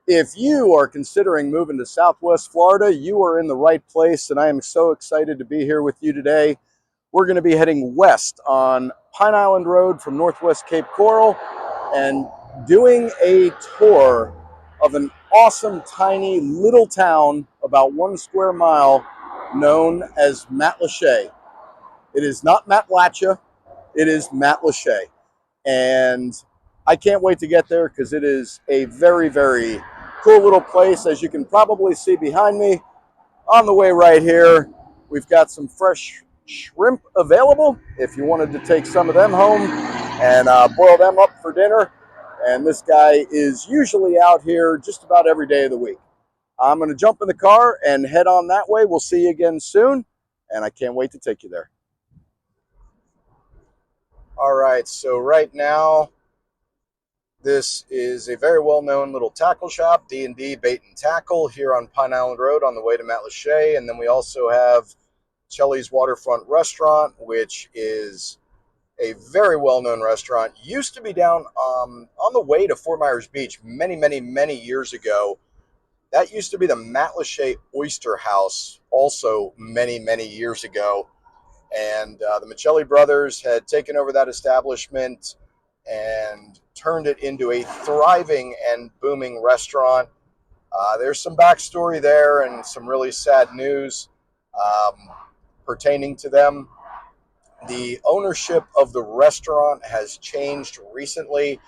If you are considering moving to Southwest Florida, you are in the right place, and I am so excited to be here with you today. We're going to be heading west on Pine Island Road from Northwest Cape Coral and doing a tour of an awesome, tiny little town about 1 square mile known as Matlacha. It is not Matlacha, it is Matlacha. And I can't wait to get there because it is a very, very cool little place. As you can probably see behind me, on the way right here, we've got some fresh shrimp available if you wanted to take some of them home and boil them up for dinner. And this guy is usually out here just about every day of the week. I'm going to jump in the car and head on that way. We'll see you again soon, and I can't wait to take you there. All right, so right now, this is a very well-known little tackle shop, D&D Bait Tackle, here on Pine Island Road on the way to Matlacha. And then we also have Miceli's Waterfront Restaurant, which is a very well-known restaurant. Used to be down on the way to Fort Myers Beach many, many, many years ago. That used to be the Matlacha Oyster House, also many, many years ago. And the Miceli brothers had taken over that establishment and turned it into a thriving and booming restaurant. There's some backstory there and some really sad news pertaining to them. The ownership of the restaurant has changed recently,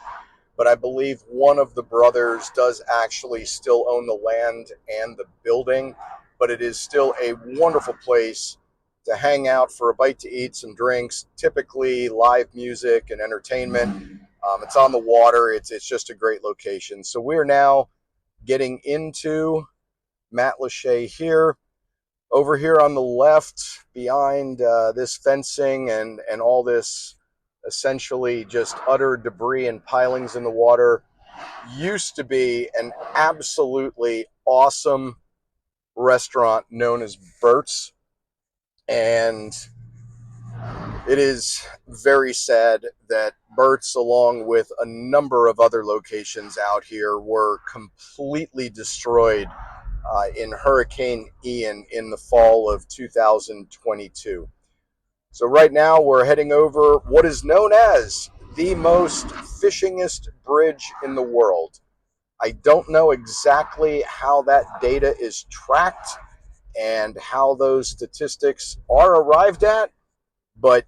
but I believe one of the brothers does actually still own the land and the building, but it is still a wonderful place to hang out for a bite to eat, some drinks, typically live music and entertainment. It's on the water. It's just a great location. So we're now getting into Matlacha here. Over here on the left, behind this fencing and all this essentially just utter debris and pilings in the water, used to be an absolutely awesome restaurant known as Bert's. And it is very sad that Bert's, along with a number of other locations out here, were completely destroyed in Hurricane Ian in the fall of 2022. So right now we're heading over what is known as the most fishingest bridge in the world. I don't know exactly how that data is tracked and how those statistics are arrived at, but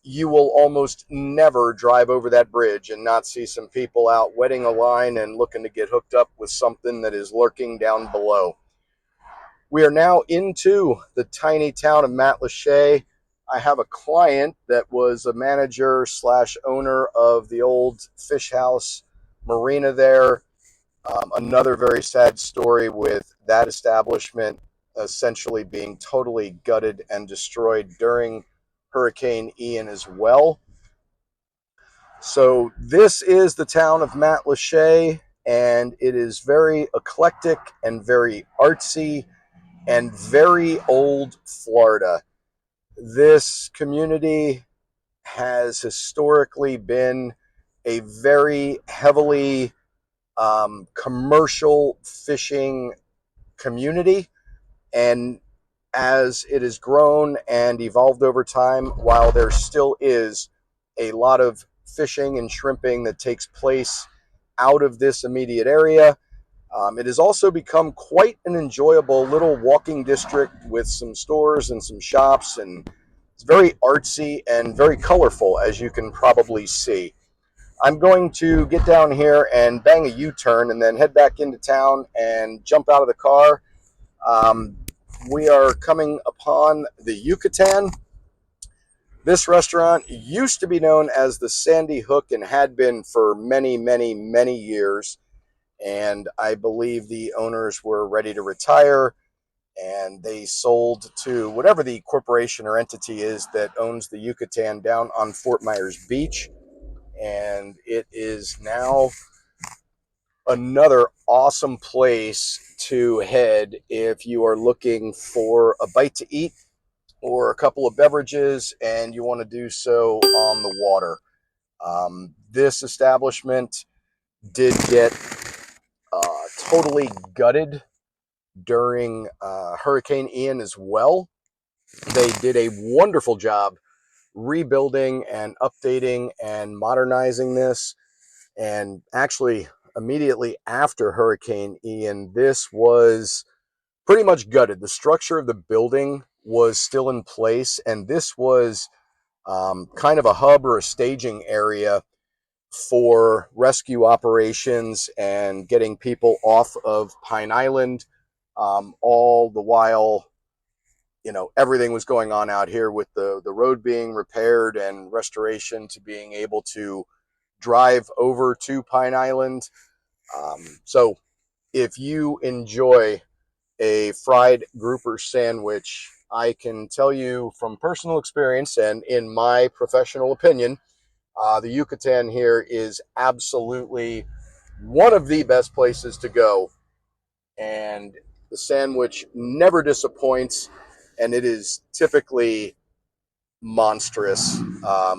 you will almost never drive over that bridge and not see some people out wetting a line and looking to get hooked up with something that is lurking down below. We are now into the tiny town of Matlacha. I have a client that was a manager / owner of the old fish house marina there. Another very sad story with that establishment essentially being totally gutted and destroyed during Hurricane Ian as well. So this is the town of Matlacha, and it is very eclectic and very artsy and very old Florida. This community has historically been a very heavily commercial fishing community, and as it has grown and evolved over time, while there still is a lot of fishing and shrimping that takes place out of this immediate area, it has also become quite an enjoyable little walking district with some stores and some shops, and it's very artsy and very colorful, as you can probably see. I'm going to get down here and bang a U-turn and then head back into town and jump out of the car. We are coming upon the Yucatan. This restaurant used to be known as the Sandy Hook and had been for many, many, many years. And I believe the owners were ready to retire, and they sold to whatever the corporation or entity is that owns the Yucatan down on Fort Myers Beach. And it is now another awesome place to head if you are looking for a bite to eat or a couple of beverages and you want to do so on the water. This establishment did get totally gutted during Hurricane Ian as well. They did a wonderful job rebuilding and updating and modernizing this. And actually, immediately after Hurricane Ian, this was pretty much gutted. The structure of the building was still in place, and this was kind of a hub or a staging area for rescue operations and getting people off of Pine Island. All the while, everything was going on out here with the road being repaired and restoration to being able to drive over to Pine Island. So if you enjoy a fried grouper sandwich, I can tell you from personal experience and in my professional opinion, the Yucatan here is absolutely one of the best places to go. And the sandwich never disappoints, and it is typically monstrous,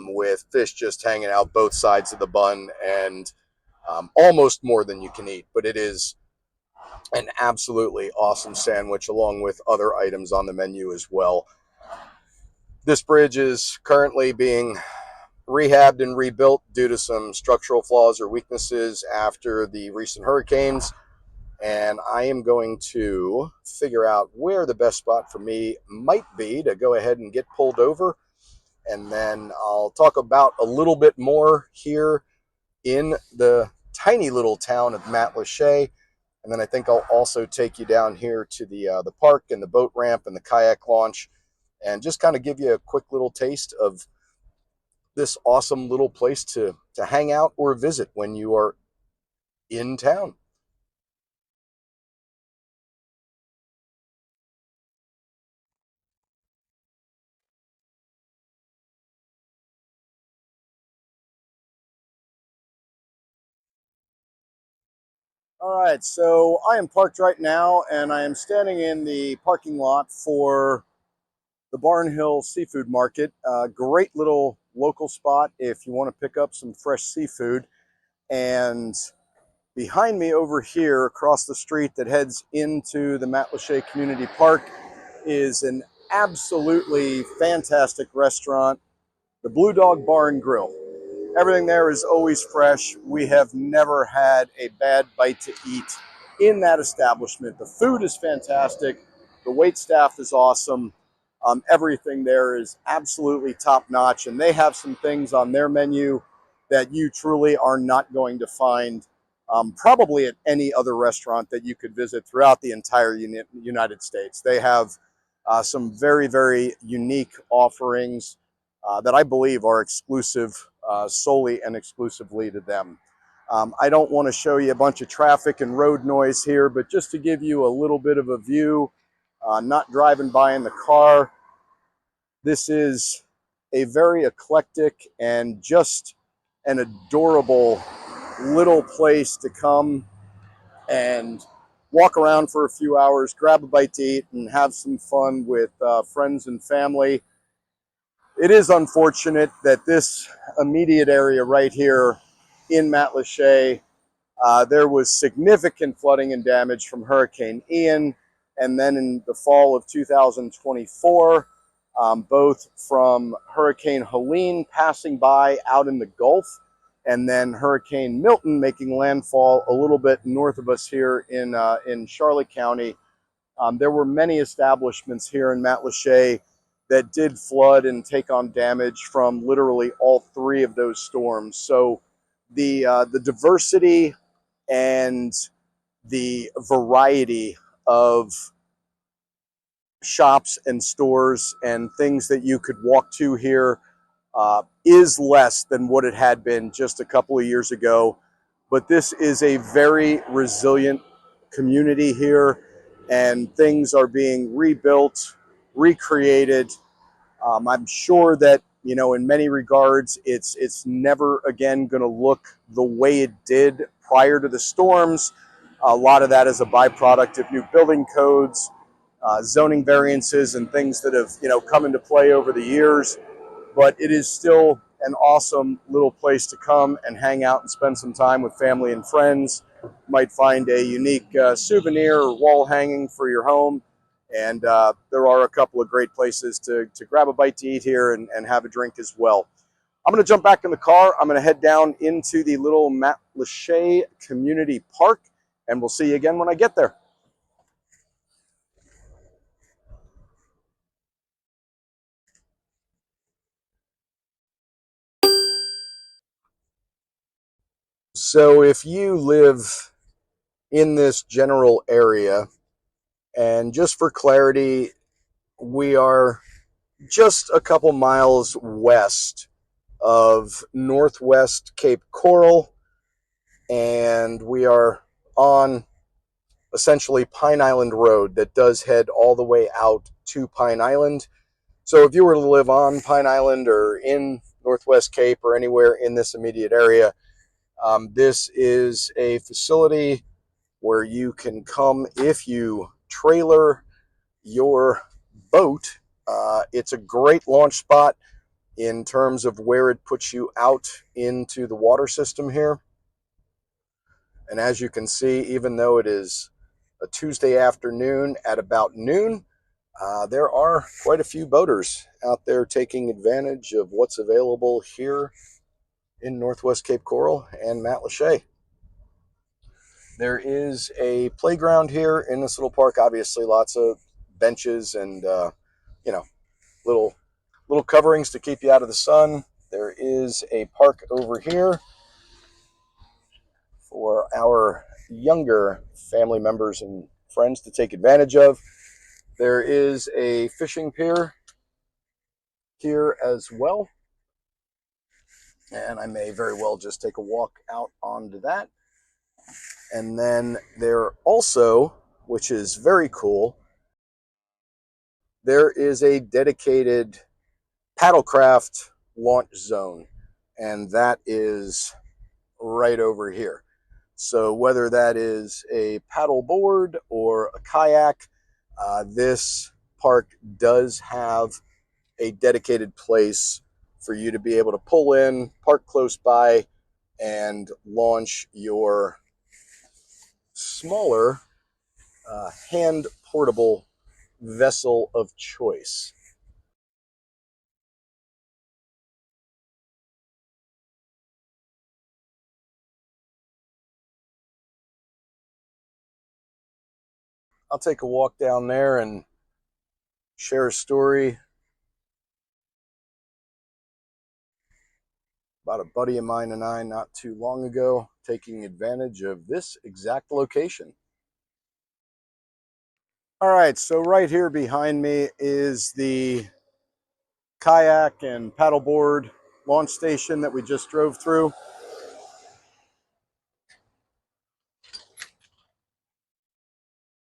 with fish just hanging out both sides of the bun and almost more than you can eat. But it is an absolutely awesome sandwich, along with other items on the menu as well. This bridge is currently being rehabbed and rebuilt due to some structural flaws or weaknesses after the recent hurricanes. And I am going to figure out where the best spot for me might be to go ahead and get pulled over. And then I'll talk about a little bit more here in the tiny little town of Matlacha. And then I think I'll also take you down here to the park and the boat ramp and the kayak launch, and just kind of give you a quick little taste of this awesome little place to hang out or visit when you are in town. All right, so I am parked right now, and I am standing in the parking lot for the Barnhill Seafood Market. Great little local spot if you want to pick up some fresh seafood. And behind me over here, across the street that heads into the Matlacha Community Park, is an absolutely fantastic restaurant, the Blue Dog Bar and Grill. Everything there is always fresh. We have never had a bad bite to eat in that establishment. The food is fantastic. The wait staff is awesome. Everything there is absolutely top notch, and they have some things on their menu that you truly are not going to find probably at any other restaurant that you could visit throughout the entire United States. They have some very, very unique offerings that I believe are exclusive solely and exclusively to them. I don't want to show you a bunch of traffic and road noise here, but just to give you a little bit of a view, not driving by in the car, this is a very eclectic and just an adorable little place to come and walk around for a few hours, grab a bite to eat, and have some fun with friends and family. It is unfortunate that this immediate area right here in Matlacha, there was significant flooding and damage from Hurricane Ian, and then in the fall of 2024, both from Hurricane Helene passing by out in the Gulf, and then Hurricane Milton making landfall a little bit north of us here in Charlotte County. There were many establishments here in Matlacha that did flood and take on damage from literally all three of those storms. So the diversity and the variety of shops and stores and things that you could walk to here is less than what it had been just a couple of years ago. But this is a very resilient community here, and things are being rebuilt, recreated. I'm sure that, in many regards, it's never again going to look the way it did prior to the storms. A lot of that is a byproduct of new building codes, zoning variances, and things that have, come into play over the years. But it is still an awesome little place to come and hang out and spend some time with family and friends. Might find a unique souvenir or wall hanging for your home. And there are a couple of great places to grab a bite to eat here and have a drink as well. I'm going to jump back in the car. I'm going to head down into the little Matlacha Community Park, and we'll see you again when I get there. So if you live in this general area, and just for clarity, we are just a couple miles west of Northwest Cape Coral, and we are on essentially Pine Island Road that does head all the way out to Pine Island. So if you were to live on Pine Island or in Northwest Cape or anywhere in this immediate area, this is a facility where you can come if you trailer your boat. It's a great launch spot in terms of where it puts you out into the water system here. And as you can see, even though it is a Tuesday afternoon at about noon, there are quite a few boaters out there taking advantage of what's available here in Northwest Cape Coral and Matlacha. There is a playground here in this little park. Obviously, lots of benches and you know, little coverings to keep you out of the sun. There is a park over here for our younger family members and friends to take advantage of. There is a fishing pier here as well, and I may very well just take a walk out onto that. And then there also, which is very cool, there is a dedicated paddlecraft launch zone, and that is right over here. So whether that is a paddleboard or a kayak, this park does have a dedicated place for you to be able to pull in, park close by, and launch your smaller hand portable vessel of choice. I'll take a walk down there and share a story about a buddy of mine and I not too long ago taking advantage of this exact location. All right, so right here behind me is the kayak and paddleboard launch station that we just drove through.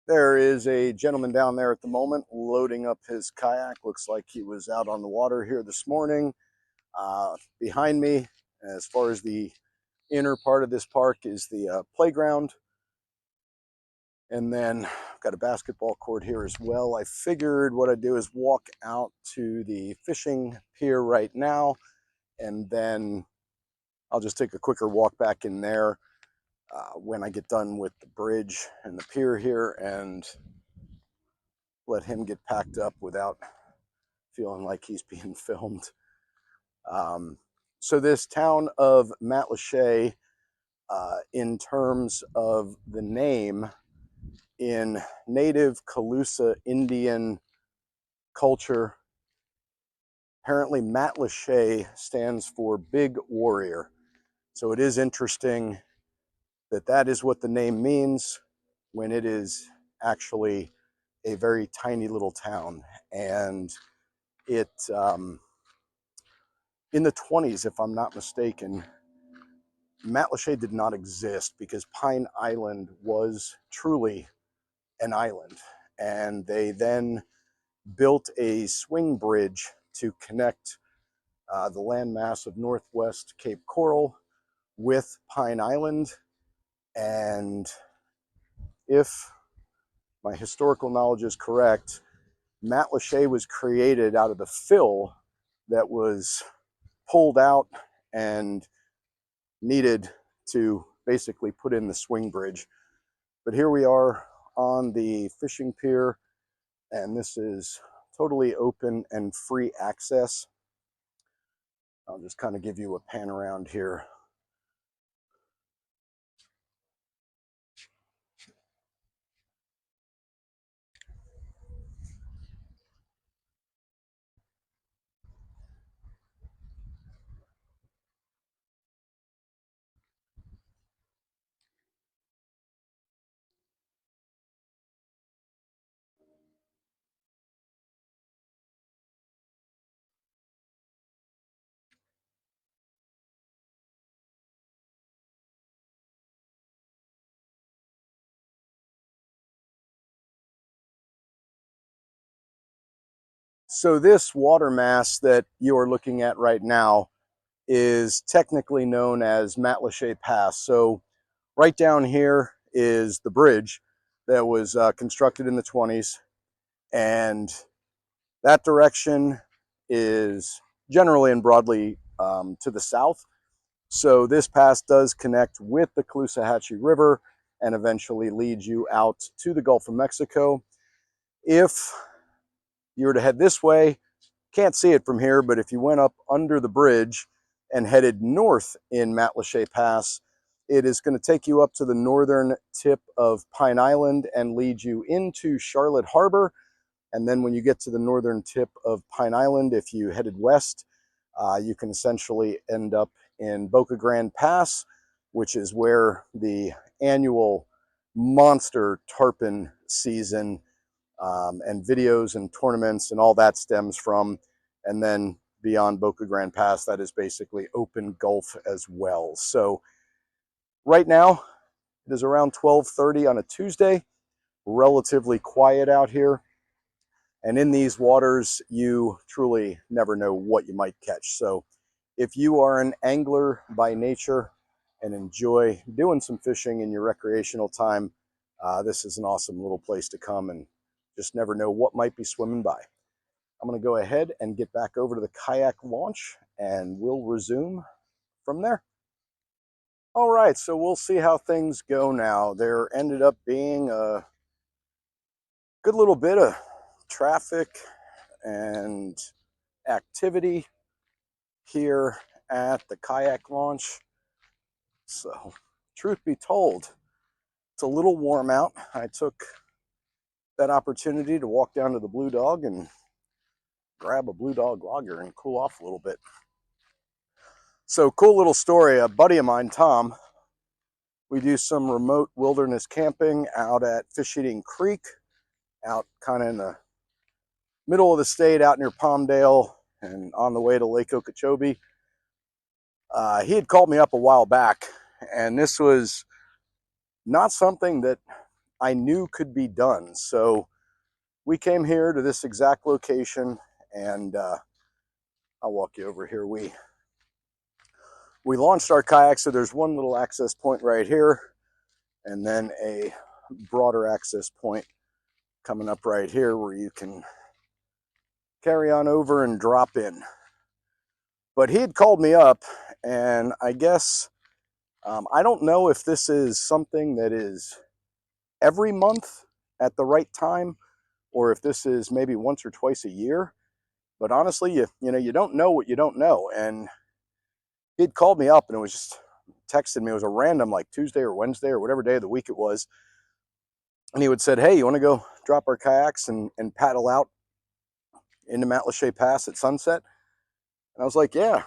There is a gentleman down there at the moment loading up his kayak. Looks like he was out on the water here this morning. Behind me, as far as the inner part of this park, is the playground. And then I've got a basketball court here as well. I figured what I'd do is walk out to the fishing pier right now, and then I'll just take a quicker walk back in there when I get done with the bridge and the pier here, and let him get packed up without feeling like he's being filmed. So this town of Matlacha, in terms of the name, in native Calusa Indian culture, apparently Matlacha stands for big warrior. So it is interesting that that is what the name means when it is actually a very tiny little town. And it, in the 20s, if I'm not mistaken, Matlacha did not exist because Pine Island was truly an island. And they then built a swing bridge to connect the landmass of Northwest Cape Coral with Pine Island. And if my historical knowledge is correct, Matlacha was created out of the fill that was pulled out and needed to basically put in the swing bridge. But here we are on the fishing pier, and this is totally open and free access. I'll just kind of give you a pan around here. So this water mass that you are looking at right now is technically known as Matlacha Pass. So right down here is the bridge that was constructed in the 20s, and that direction is generally and broadly to the south. So this pass does connect with the Caloosahatchee River and eventually leads you out to the Gulf of Mexico. If you were to head this way, can't see it from here, but if you went up under the bridge and headed north in Matlacha Pass, it is going to take you up to the northern tip of Pine Island and lead you into Charlotte Harbor. And then when you get to the northern tip of Pine Island, if you headed west, you can essentially end up in Boca Grande Pass, which is where the annual monster tarpon season and videos and tournaments and all that stems from. And then beyond Boca Grande Pass, that is basically open Gulf as well. So right now, it is around 12:30 on a Tuesday, relatively quiet out here. And in these waters, you truly never know what you might catch. So if you are an angler by nature and enjoy doing some fishing in your recreational time, this is an awesome little place to come and just never know what might be swimming by. I'm going to go ahead and get back over to the kayak launch, and we'll resume from there. All right, so we'll see how things go now. There ended up being a good little bit of traffic and activity here at the kayak launch. So, truth be told, it's a little warm out. I took that opportunity to walk down to the Blue Dog and grab a Blue Dog lager and cool off a little bit. So, cool little story. A buddy of mine, Tom, we do some remote wilderness camping out at Fish Eating Creek, out kind of in the middle of the state, out near Palmdale and on the way to Lake Okeechobee. He had called me up a while back, and this was not something that I knew could be done. So we came here to this exact location, and I'll walk you over here. We launched our kayak, so there's one little access point right here, and then a broader access point coming up right here where you can carry on over and drop in. But he had called me up, and I guess I don't know if this is something that is every month at the right time, or if this is maybe once or twice a year. But honestly, you don't know what you don't know. And he'd called me up, and it was just texted me. It was a random, like Tuesday or Wednesday or whatever day of the week it was. And he would said, hey, you want to go drop our kayaks and paddle out into Matlacha Pass at sunset? And I was like, yeah,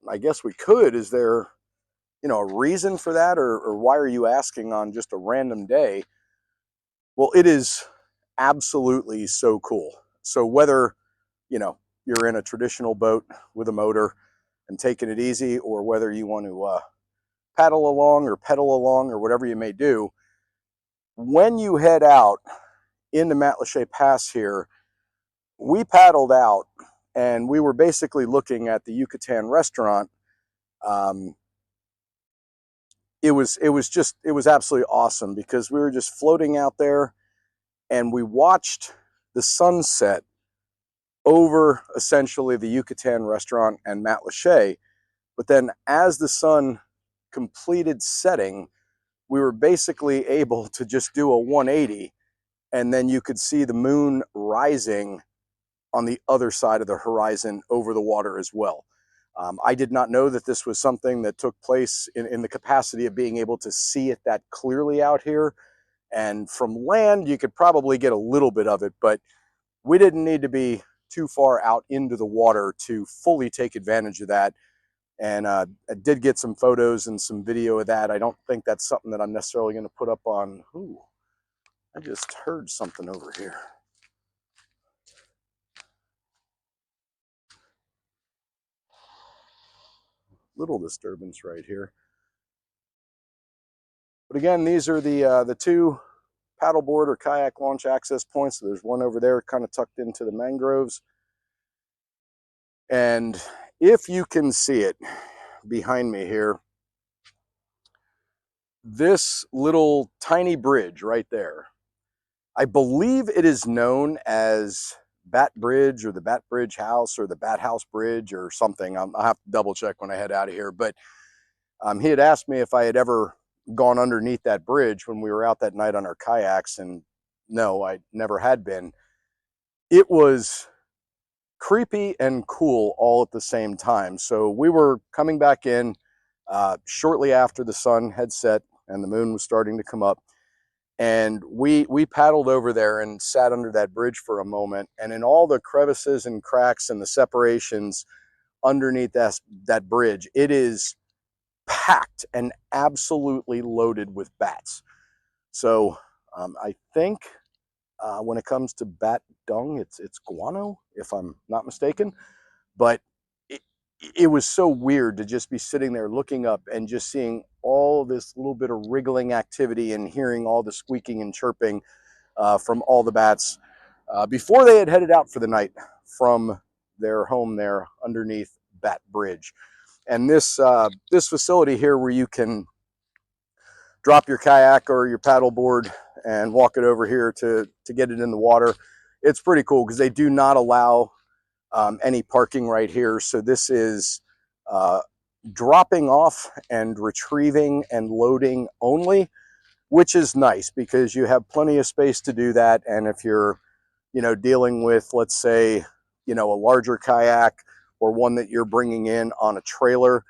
I guess we could. Is there, a reason for that? Or why are you asking on just a random day? Well, it is absolutely so cool. So whether, you're in a traditional boat with a motor and taking it easy, or whether you want to paddle along or pedal along or whatever you may do, when you head out into Matlacha Pass here, we paddled out and we were basically looking at the Yucatan restaurant. It was absolutely awesome because we were just floating out there and we watched the sunset over essentially the Yucatan restaurant and Matlacha. But then as the sun completed setting, we were basically able to just do a 180, and then you could see the moon rising on the other side of the horizon over the water as well. I did not know that this was something that took place in the capacity of being able to see it that clearly out here. And from land, you could probably get a little bit of it, but we didn't need to be too far out into the water to fully take advantage of that. And I did get some photos and some video of that. I don't think that's something that I'm necessarily going to put up on. Ooh, I just heard something over here. Little disturbance right here. But again, these are the two paddleboard or kayak launch access points. So there's one over there kind of tucked into the mangroves. And if you can see it behind me here, this little tiny bridge right there, I believe it is known as Bat Bridge or the Bat Bridge House or the Bat House Bridge or something. I'll have to double check when I head out of here. But he had asked me if I had ever gone underneath that bridge when we were out that night on our kayaks, and no, I never had been. It was creepy and cool all at the same time. So we were coming back in shortly after the sun had set and the moon was starting to come up, and we paddled over there and sat under that bridge for a moment, and in all the crevices and cracks and the separations underneath that bridge, it is packed and absolutely loaded with bats. So I think when it comes to bat dung, it's guano, if I'm not mistaken. But it was so weird to just be sitting there looking up and just seeing all this little bit of wriggling activity and hearing all the squeaking and chirping from all the bats before they had headed out for the night from their home there underneath Bat Bridge. And this facility here, where you can drop your kayak or your paddleboard and walk it over here to get it in the water, it's pretty cool because they do not allow any parking right here. So this is dropping off and retrieving and loading only, which is nice because you have plenty of space to do that. And if you're, dealing with, let's say, a larger kayak or one that you're bringing in on a trailer,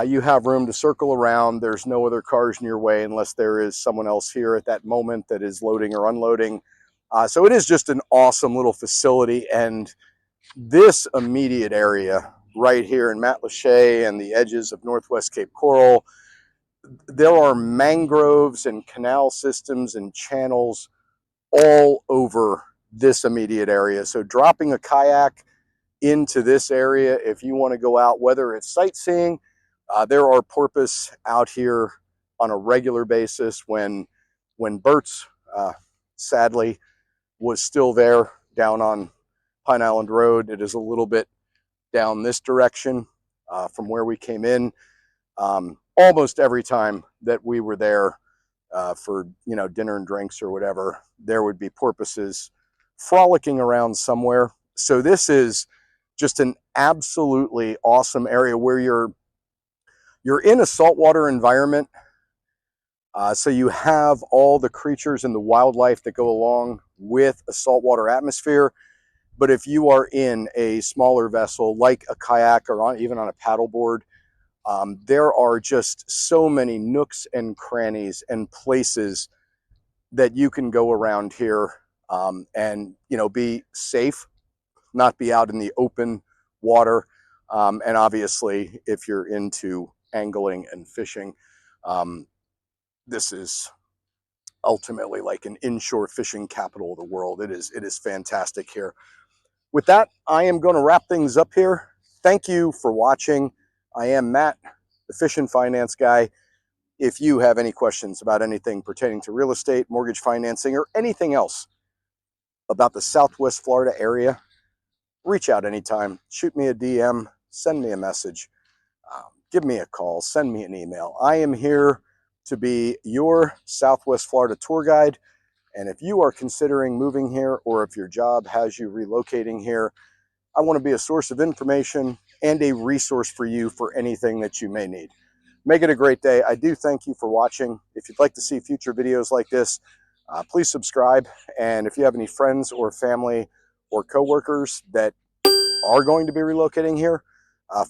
you have room to circle around. There's no other cars in your way unless there is someone else here at that moment that is loading or unloading. So it is just an awesome little facility. And this immediate area right here in Matlacha and the edges of Northwest Cape Coral, there are mangroves and canal systems and channels all over this immediate area. So dropping a kayak into this area, if you want to go out, whether it's sightseeing, there are porpoise out here on a regular basis. When Bert's sadly was still there down on Pine Island Road, it is a little bit down this direction from where we came in. Almost every time that we were there for dinner and drinks or whatever, there would be porpoises frolicking around somewhere. So this is just an absolutely awesome area where you're in a saltwater environment. So you have all the creatures and the wildlife that go along with a saltwater atmosphere. But if you are in a smaller vessel like a kayak or even on a paddleboard, there are just so many nooks and crannies and places that you can go around here and be safe, not be out in the open water. And obviously, if you're into angling and fishing, this is ultimately like an inshore fishing capital of the world. It is fantastic here. With that, I am going to wrap things up here. Thank you for watching. I am Matt, the Fishin' Finance Guy. If you have any questions about anything pertaining to real estate, mortgage financing, or anything else about the Southwest Florida area, reach out anytime. Shoot me a DM, send me a message, give me a call, send me an email. I am here to be your Southwest Florida tour guide. And if you are considering moving here, or if your job has you relocating here, I want to be a source of information and a resource for you for anything that you may need. Make it a great day. I do thank you for watching. If you'd like to see future videos like this, please subscribe. And if you have any friends or family or coworkers that are going to be relocating here,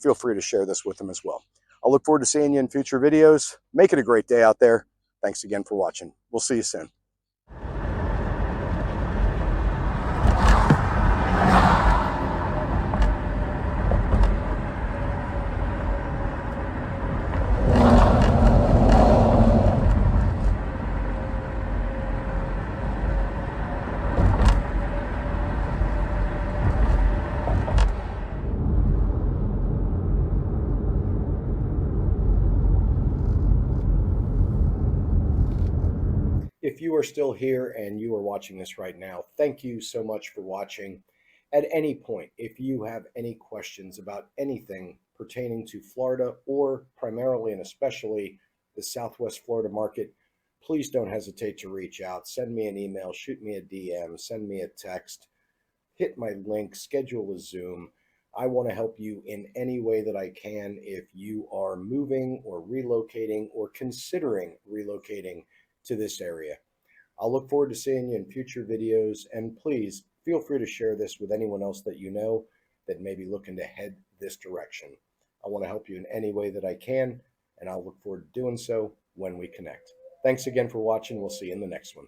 feel free to share this with them as well. I'll look forward to seeing you in future videos. Make it a great day out there. Thanks again for watching. We'll see you soon. If you are still here and you are watching this right now, thank you so much for watching. At any point, if you have any questions about anything pertaining to Florida or primarily and especially the Southwest Florida market, please don't hesitate to reach out. Send me an email, shoot me a DM, send me a text, hit my link, schedule a Zoom. I want to help you in any way that I can if you are moving or relocating or considering relocating to this area. I'll look forward to seeing you in future videos, and please feel free to share this with anyone else that you know that may be looking to head this direction. I want to help you in any way that I can, and I'll look forward to doing so when we connect. Thanks again for watching. We'll see you in the next one.